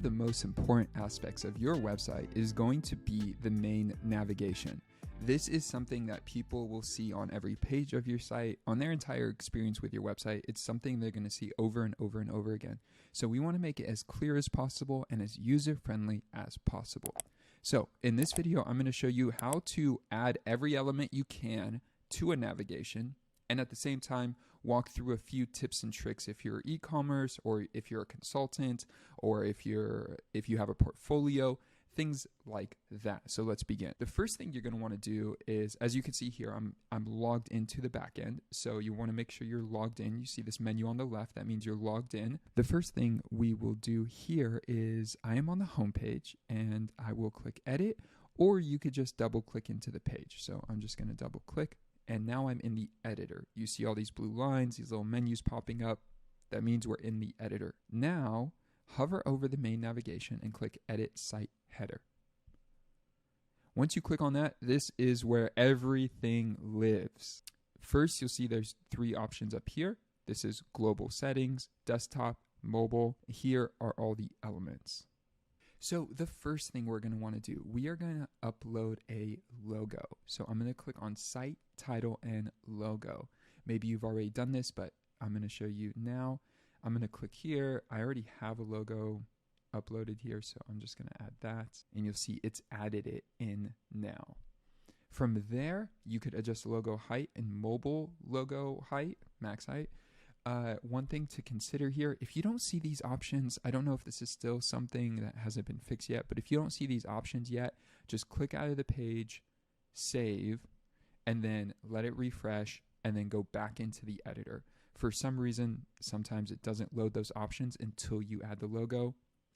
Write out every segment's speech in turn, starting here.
of the most important aspects of your website is going to be the main navigation. This is something that people will see on every page of your site, on their entire experience with your website. It's something they're going to see over and over and over again. So we want to make it as clear as possible and as user-friendly as possible. So in this video, I'm going to show you how to add every element you can to a navigation, and at the same time, walk through a few tips and tricks if you're e-commerce, or if you're a consultant, or if you have a portfolio, things like that. So let's begin. The first thing you're going to want to do is, as you can see here, I'm logged into the backend. So you want to make sure you're logged in. You see this menu on the left. That means you're logged in. The first thing we will do here is I am on the home page and I will click edit, or you could just double click into the page. So I'm just going to double click. And now I'm in the editor. You see all these blue lines, these little menus popping up. That means we're in the editor. Now, hover over the main navigation and click Edit Site Header. Once you click on that, this is where everything lives. First, you'll see there's 3 options up here. This is Global Settings, Desktop, Mobile. Here are all the elements. So the first thing we're going to want to do, we are going to upload a logo. So I'm going to click on Site, Title, and Logo. Maybe you've already done this, but I'm going to show you now. I'm going to click here. I already have a logo uploaded here, so I'm just going to add that. And you'll see it's added it in now. From there, you could adjust the logo height and mobile logo height, max height. One thing to consider here, if you don't see these options, I don't know if this is still something that hasn't been fixed yet, but if you don't see these options yet, just click out of the page, save, and then let it refresh, and then go back into the editor. For some reason, sometimes it doesn't load those options until you add the logo.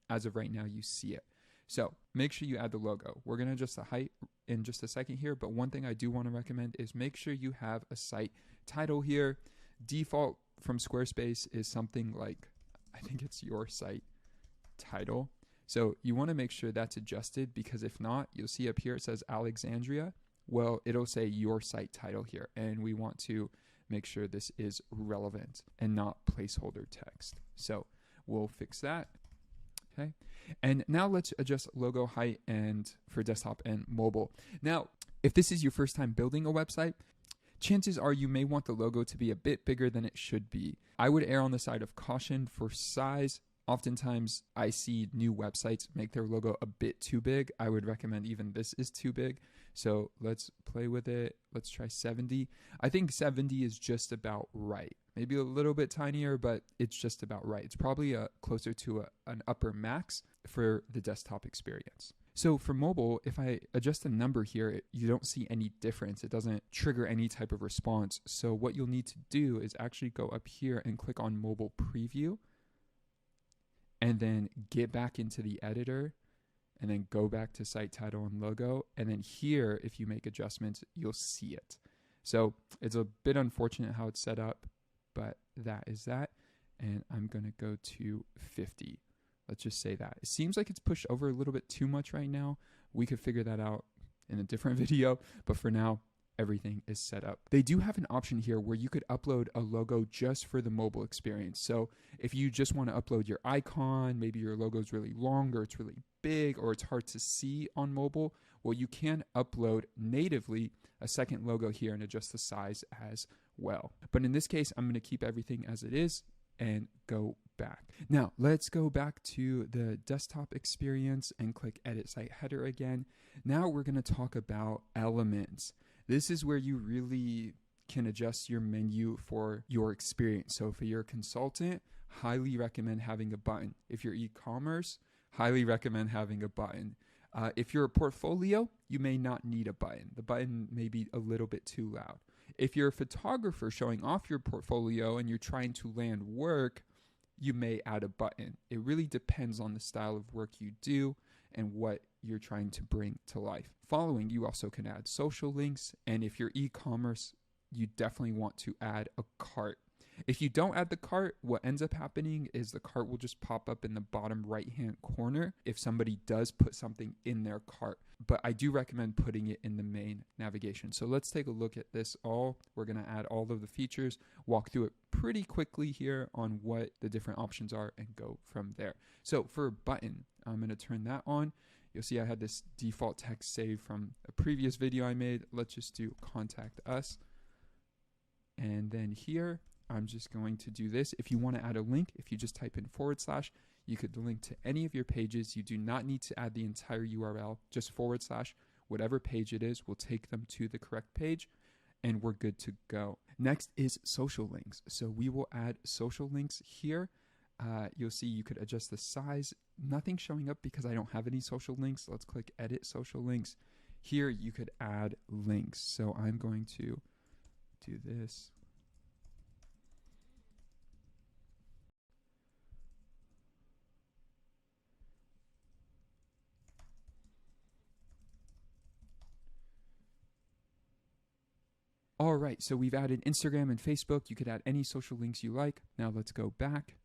As of right now, you see it. So make sure you add the logo. We're going to adjust the height in just a second here, but one thing I do want to recommend is make sure you have a site title here. Default from Squarespace is something like, I think it's your site title. So you want to make sure that's adjusted, because if not, you'll see up here it says Alexandria. Well, it'll say your site title here, and we want to make sure this is relevant and not placeholder text. So we'll fix that. Okay. And now let's adjust logo height and for desktop and mobile. Now, if this is your first time building a website, chances are you may want the logo to be a bit bigger than it should be. I would err on the side of caution for size. Oftentimes, I see new websites make their logo a bit too big. I would recommend even this is too big. So let's play with it. Let's try 70. I think 70 is just about right. Maybe a little bit tinier, but it's just about right. It's probably closer to an upper max for the desktop experience. So for mobile, if I adjust the number here, you don't see any difference. It doesn't trigger any type of response. So what you'll need to do is actually go up here and click on Mobile Preview, and then get back into the editor, and then go back to Site Title and Logo. And then here, if you make adjustments, you'll see it. So it's a bit unfortunate how it's set up, but that is that. And I'm going to go to 50. Let's just say that. It seems like it's pushed over a little bit too much right now. We could figure that out in a different video, but for now, everything is set up. They do have an option here where you could upload a logo just for the mobile experience. So if you just want to upload your icon, maybe your logo is really long or it's really big or it's hard to see on mobile, well, you can upload natively a second logo here and adjust the size as well. But in this case, I'm going to keep everything as it is and go back. Now, let's go back to the desktop experience and click Edit Site Header again. Now we're going to talk about elements. This is where you really can adjust your menu for your experience. So if you're a consultant, highly recommend having a button. If you're e-commerce, highly recommend having a button. If you're a portfolio, you may not need a button. The button may be a little bit too loud. If you're a photographer showing off your portfolio and you're trying to land work, you may add a button. It really depends on the style of work you do and what you're trying to bring to life. Following, you also can add social links, and if you're e-commerce, you definitely want to add a cart. If you don't add the cart, what ends up happening is the cart will just pop up in the bottom right-hand corner if somebody does put something in their cart. But I do recommend putting it in the main navigation. So let's take a look at this all. We're going to add all of the features, walk through it pretty quickly here on what the different options are, and go from there. So for a button, I'm going to turn that on. You'll see I had this default text saved from a previous video I made. Let's just do contact us. And then here, I'm just going to do this. If you want to add a link, if you just type in /, you could link to any of your pages. You do not need to add the entire URL, just /. Whatever page it is will take them to the correct page, and we're good to go. Next is social links. So we will add social links here. You'll see you could adjust the size. Nothing showing up because I don't have any social links. Let's click edit social links. Here you could add links. So I'm going to do this. All right, so we've added Instagram and Facebook. You could add any social links you like. Now let's go back.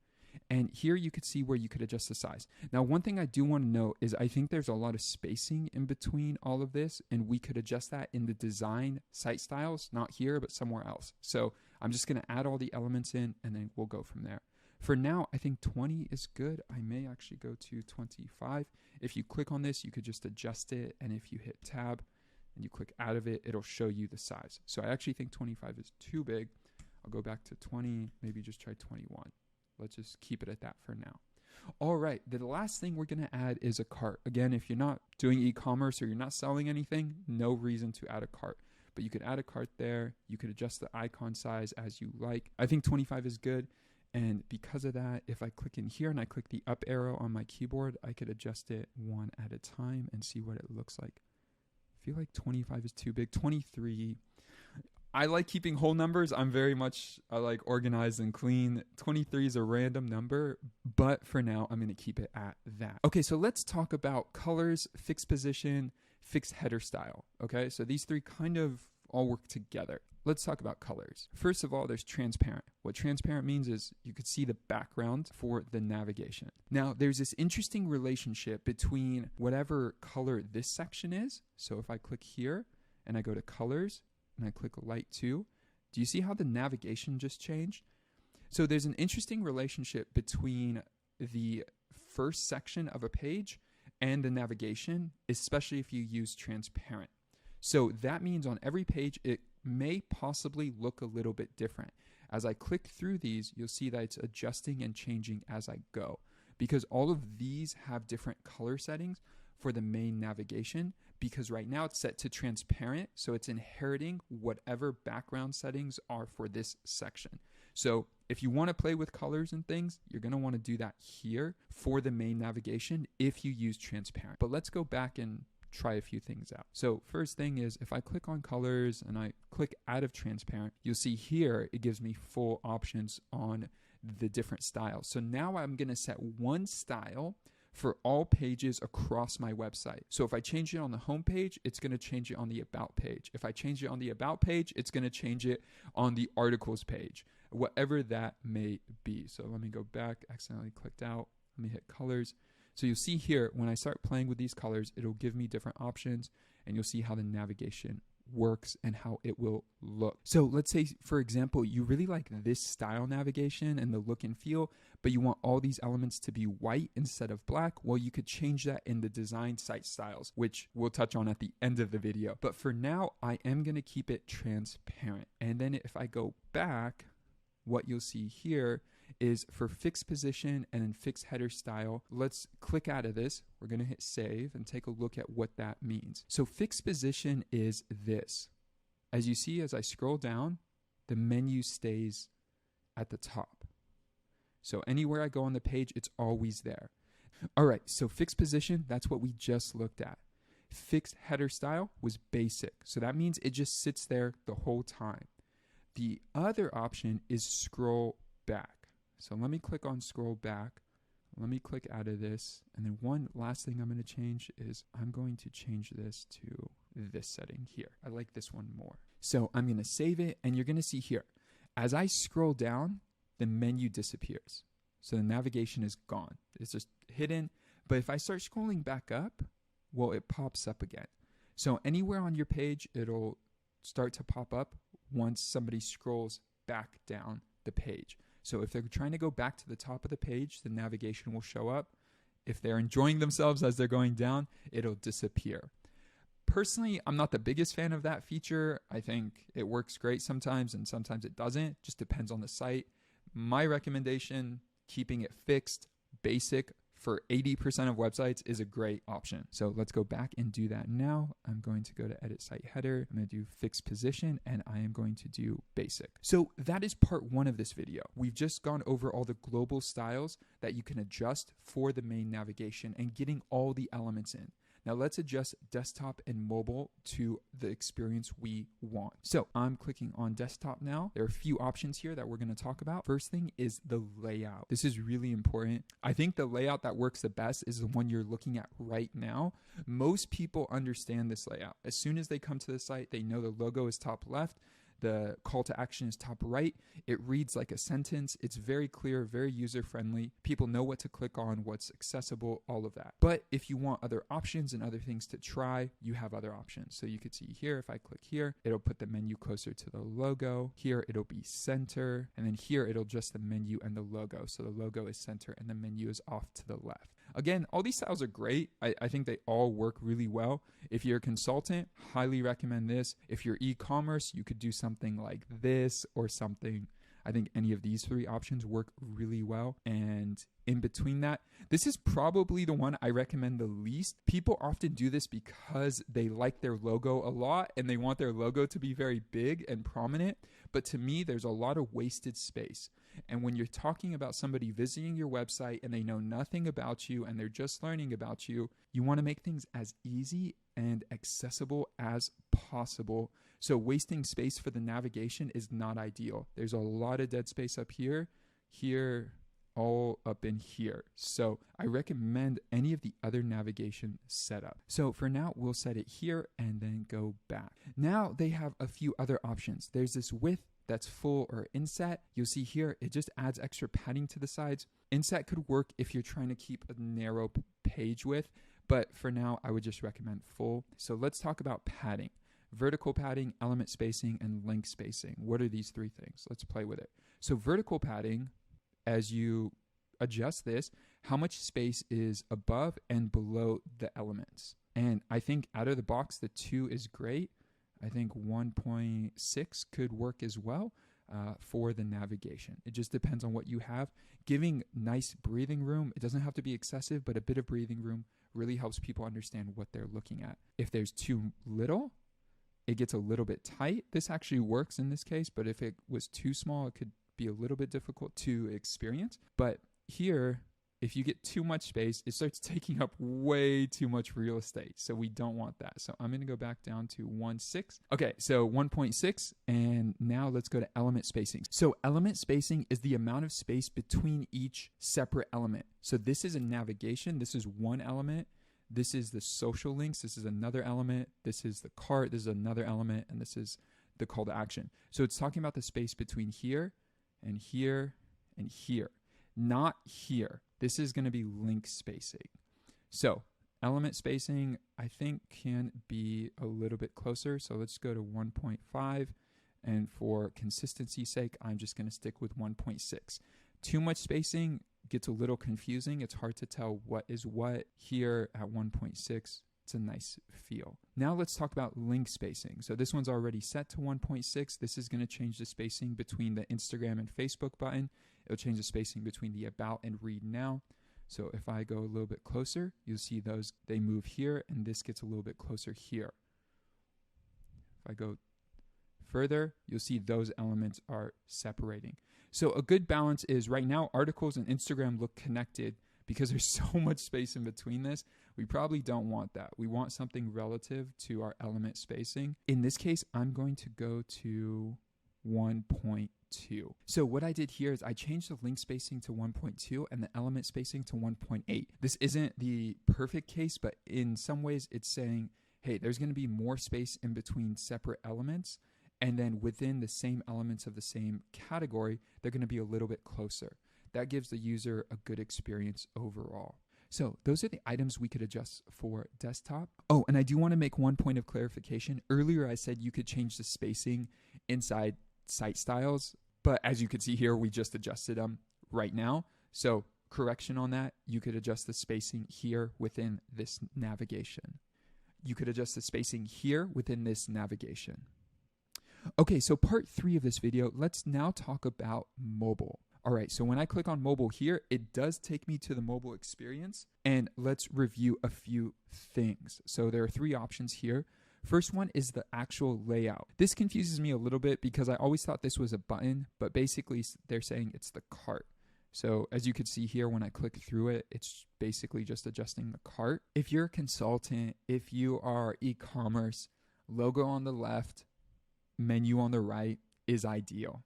And here you could see where you could adjust the size. Now, one thing I do want to note is I think there's a lot of spacing in between all of this, and we could adjust that in the design site styles, not here, but somewhere else. So I'm just going to add all the elements in, and then we'll go from there. For now, I think 20 is good. I may actually go to 25. If you click on this, you could just adjust it, and if you hit tab and you click out of it, it'll show you the size. So I actually think 25 is too big. I'll go back to 20, maybe just try 21. Let's just keep it at that for now. All right, the last thing we're going to add is a cart. Again, if you're not doing e-commerce or you're not selling anything, no reason to add a cart. But you could add a cart there. You could adjust the icon size as you like. I think 25 is good. And because of that, if I click in here and I click the up arrow on my keyboard, I could adjust it one at a time and see what it looks like. I feel like 25 is too big. 23. I like keeping whole numbers. I like organized and clean. 23 is a random number, but for now, I'm going to keep it at that. Okay, so let's talk about colors, fixed position, fixed header style. Okay, so these three kind of all work together. Let's talk about colors. First of all, there's transparent. What transparent means is you could see the background for the navigation. Now, there's this interesting relationship between whatever color this section is. So if I click here and I go to colors, and I click light 2, do you see how the navigation just changed? So there's an interesting relationship between the first section of a page and the navigation, especially if you use transparent. So that means on every page, it may possibly look a little bit different. As I click through these, you'll see that it's adjusting and changing as I go, because all of these have different color settings for the main navigation, because right now it's set to transparent, so it's inheriting whatever background settings are for this section. So if you want to play with colors and things, you're going to want to do that here for the main navigation if you use transparent. But let's go back and try a few things out. So first thing is if I click on colors and I click out of transparent, you'll see here it gives me full options on the different styles. So now I'm going to set one style for all pages across my website. So if I change it on the home page, it's going to change it on the about page. If I change it on the about page, it's going to change it on the articles page, whatever that may be. So let me go back, accidentally clicked out. Let me hit colors. So you'll see here, when I start playing with these colors, it'll give me different options, and you'll see how the navigation works and how it will look. So let's say, for example, you really like this style navigation and the look and feel, but you want all these elements to be white instead of black. Well, you could change that in the design site styles, which we'll touch on at the end of the video. But for now, I am going to keep it transparent. And then if I go back, what you'll see here is for fixed position and then fixed header style. Let's click out of this. We're going to hit save and take a look at what that means. So fixed position is this. As you see, as I scroll down, the menu stays at the top. So anywhere I go on the page, it's always there. All right, so fixed position, that's what we just looked at. Fixed header style was basic. So that means it just sits there the whole time. The other option is scroll back. So let me click on scroll back. Let me click out of this. And then one last thing I'm going to change is I'm going to change this to this setting here. I like this one more. So I'm going to save it, and you're going to see here, As I scroll down, the menu disappears. So the navigation is gone. It's just hidden. But if I start scrolling back up, well, it pops up again. So anywhere on your page, it'll start to pop up once somebody scrolls back down the page. So if they're trying to go back to the top of the page, the navigation will show up. If they're enjoying themselves as they're going down, it'll disappear. Personally, I'm not the biggest fan of that feature. I think it works great sometimes and sometimes it doesn't. Just depends on the site. My recommendation, keeping it fixed, basic, for 80% of websites is a great option. So let's go back and do that now. I'm going to go to edit site header. I'm going to do fixed position and I am going to do basic. So that is part 1 of this video. We've just gone over all the global styles that you can adjust for the main navigation and getting all the elements in. Now let's adjust desktop and mobile to the experience we want. So I'm clicking on desktop now. There are a few options here that we're going to talk about. First thing is the layout. This is really important. I think the layout that works the best is the one you're looking at right now. Most people understand this layout. As soon as they come to the site, they know the logo is top left. The call to action is top right. It reads like a sentence. It's very clear, very user-friendly. People know what to click on, what's accessible, all of that. But if you want other options and other things to try, you have other options. So you could see here, if I click here, it'll put the menu closer to the logo. Here, it'll be center. And then here, it'll adjust the menu and the logo. So the logo is center and the menu is off to the left. Again, all these styles are great. I think they all work really well. If you're a consultant, highly recommend this. If you're e-commerce, you could do something like this or something. I think any of these 3 options work really well. And in between that, this is probably the one I recommend the least. People often do this because they like their logo a lot and they want their logo to be very big and prominent. But to me, there's a lot of wasted space. And when you're talking about somebody visiting your website and they know nothing about you and they're just learning about you, you want to make things as easy and accessible as possible. So wasting space for the navigation is not ideal. There's a lot of dead space up here, all up in here. So I recommend any of the other navigation setup. So for now, we'll set it here and then go back. Now they have a few other options. There's this width that's full or inset. You'll see here, it just adds extra padding to the sides. Inset could work if you're trying to keep a narrow page width, but for now, I would just recommend full. So let's talk about padding. Vertical padding, element spacing, and link spacing. What are these 3 things? Let's play with it. So vertical padding, as you adjust this, how much space is above and below the elements. And I think out of the box, the 2 is great. I think 1.6 could work as well for the navigation. It just depends on what you have. Giving nice breathing room, it doesn't have to be excessive, but a bit of breathing room really helps people understand what they're looking at. If there's too little, it gets a little bit tight. This actually works in this case, but if it was too small, it could be a little bit difficult to experience. But here, if you get too much space, it starts taking up way too much real estate. So we don't want that. So I'm going to go back down to 1.6. Okay, so 1.6. And now let's go to element spacing. So element spacing is the amount of space between each separate element. So this is a navigation. This is one element. This is the social links. This is another element. This is the cart. This is another element. And this is the call to action. So it's talking about the space between here and here and here, not here. This is going to be link spacing. So element spacing, I think, can be a little bit closer. So let's go to 1.5. And for consistency's sake, I'm just going to stick with 1.6. Too much spacing gets a little confusing. It's hard to tell what is what. Here at 1.6, it's a nice feel. Now let's talk about link spacing. So this one's already set to 1.6. This is going to change the spacing between the Instagram and Facebook button. It'll change the spacing between the about and read now. So if I go a little bit closer, you'll see those, they move here, and this gets a little bit closer here. If I go further, you'll see those elements are separating. So a good balance is right now, articles and Instagram look connected because there's so much space in between this. We probably don't want that. We want something relative to our element spacing. In this case, I'm going to go to 1.2. So what I did here is I changed the link spacing to 1.2 and the element spacing to 1.8. This isn't the perfect case, but in some ways it's saying, hey, there's going to be more space in between separate elements. And then within the same elements of the same category, they're going to be a little bit closer. That gives the user a good experience overall. So those are the items we could adjust for desktop. Oh, and I do want to make one point of clarification. Earlier, I said you could change the spacing inside site styles, but as you can see here, we just adjusted them right now. So correction on that, you could adjust the spacing here within this navigation. You could adjust the spacing here within this navigation. Okay, so part 3 of this video, let's now talk about mobile. All right, so when I click on mobile here, it does take me to the mobile experience, and let's review a few things. So there are 3 options here. First one is the actual layout. This confuses me a little bit because I always thought this was a button, but basically they're saying it's the cart. So as you can see here, when I click through it, it's basically just adjusting the cart. If you're a consultant, if you are e-commerce, logo on the left, menu on the right is ideal.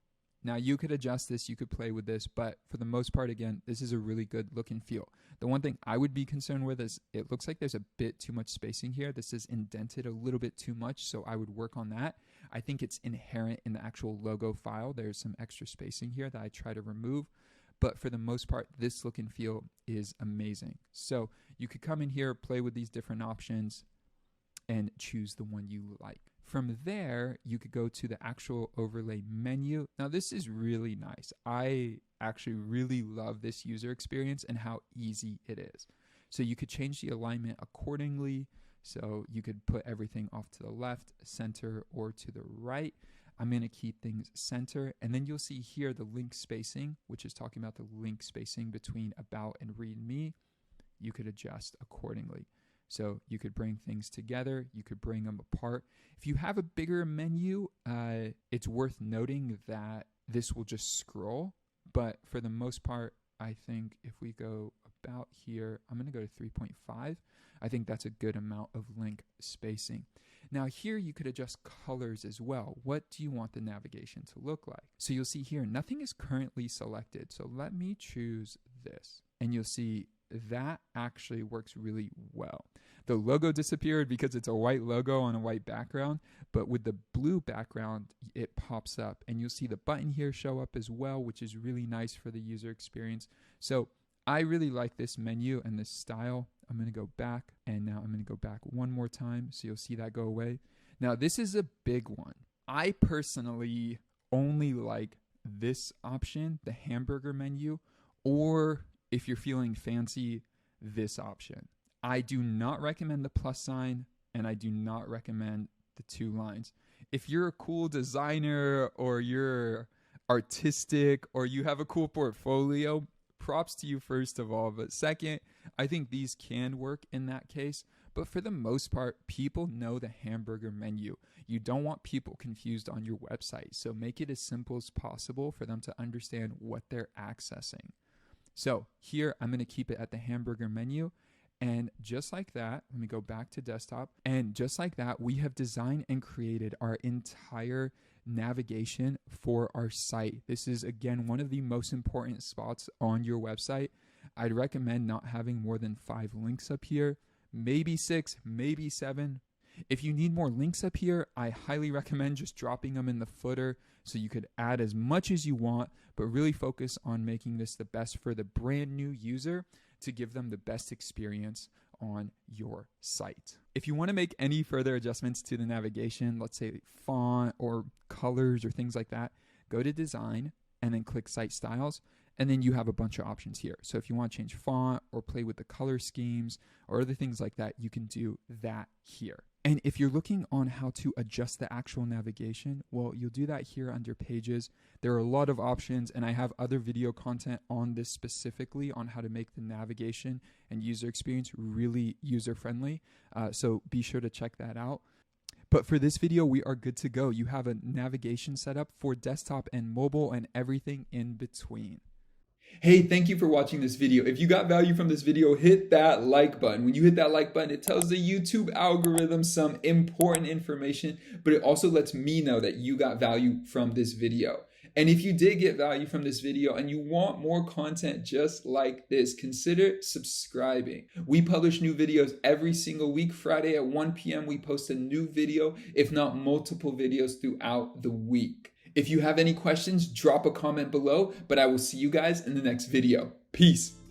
Now you could adjust this, you could play with this, but for the most part, again, this is a really good look and feel. The one thing I would be concerned with is it looks like there's a bit too much spacing here. This is indented a little bit too much, so I would work on that. I think it's inherent in the actual logo file. There's some extra spacing here that I try to remove, but for the most part, this look and feel is amazing. So you could come in here, play with these different options, and choose the one you like. From there, you could go to the actual overlay menu. Now, this is really nice. I actually really love this user experience and how easy it is. So you could change the alignment accordingly. So you could put everything off to the left, center, or to the right. I'm going to keep things center. And then you'll see here the link spacing, which is talking about the link spacing between about and readme. You could adjust accordingly. So you could bring things together, you could bring them apart. If you have a bigger menu, it's worth noting that this will just scroll. But for the most part, I think if we go about here, I'm going to go to 3.5. I think that's a good amount of link spacing. Now here you could adjust colors as well. What do you want the navigation to look like? So you'll see here, nothing is currently selected. So let me choose this. And you'll see that actually works really well. The logo disappeared because it's a white logo on a white background, but with the blue background, it pops up and you'll see the button here show up as well, which is really nice for the user experience. So I really like this menu and this style. I'm going to go back, and now I'm going to go back one more time so you'll see that go away. Now this is a big one. I personally only like this option, the hamburger menu, or if you're feeling fancy, this option. I do not recommend the plus sign, and I do not recommend the 2 lines. If you're a cool designer or you're artistic or you have a cool portfolio, props to you first of all. But second, I think these can work in that case. But for the most part, people know the hamburger menu. You don't want people confused on your website. So make it as simple as possible for them to understand what they're accessing. So here, I'm going to keep it at the hamburger menu. And just like that, let me go back to desktop. And just like that, we have designed and created our entire navigation for our site. This is, again, one of the most important spots on your website. I'd recommend not having more than 5 links up here, maybe 6, maybe 7. If you need more links up here, I highly recommend just dropping them in the footer so you could add as much as you want, but really focus on making this the best for the brand new user to give them the best experience on your site. If you want to make any further adjustments to the navigation, let's say font or colors or things like that, go to design and then click site styles. And then you have a bunch of options here. So if you want to change font or play with the color schemes or other things like that, you can do that here. And if you're looking on how to adjust the actual navigation, well, you'll do that here under pages. There are a lot of options, and I have other video content on this specifically on how to make the navigation and user experience really user-friendly. So be sure to check that out. But for this video, we are good to go. You have a navigation set up for desktop and mobile and everything in between. Hey, thank you for watching this video. If you got value from this video, hit that like button. When you hit that like button, it tells the YouTube algorithm some important information, but it also lets me know that you got value from this video. And if you did get value from this video and you want more content just like this, consider subscribing. We publish new videos every single week. Friday at 1 p.m. we post a new video, if not multiple videos throughout the week. If you have any questions, drop a comment below, but I will see you guys in the next video. Peace.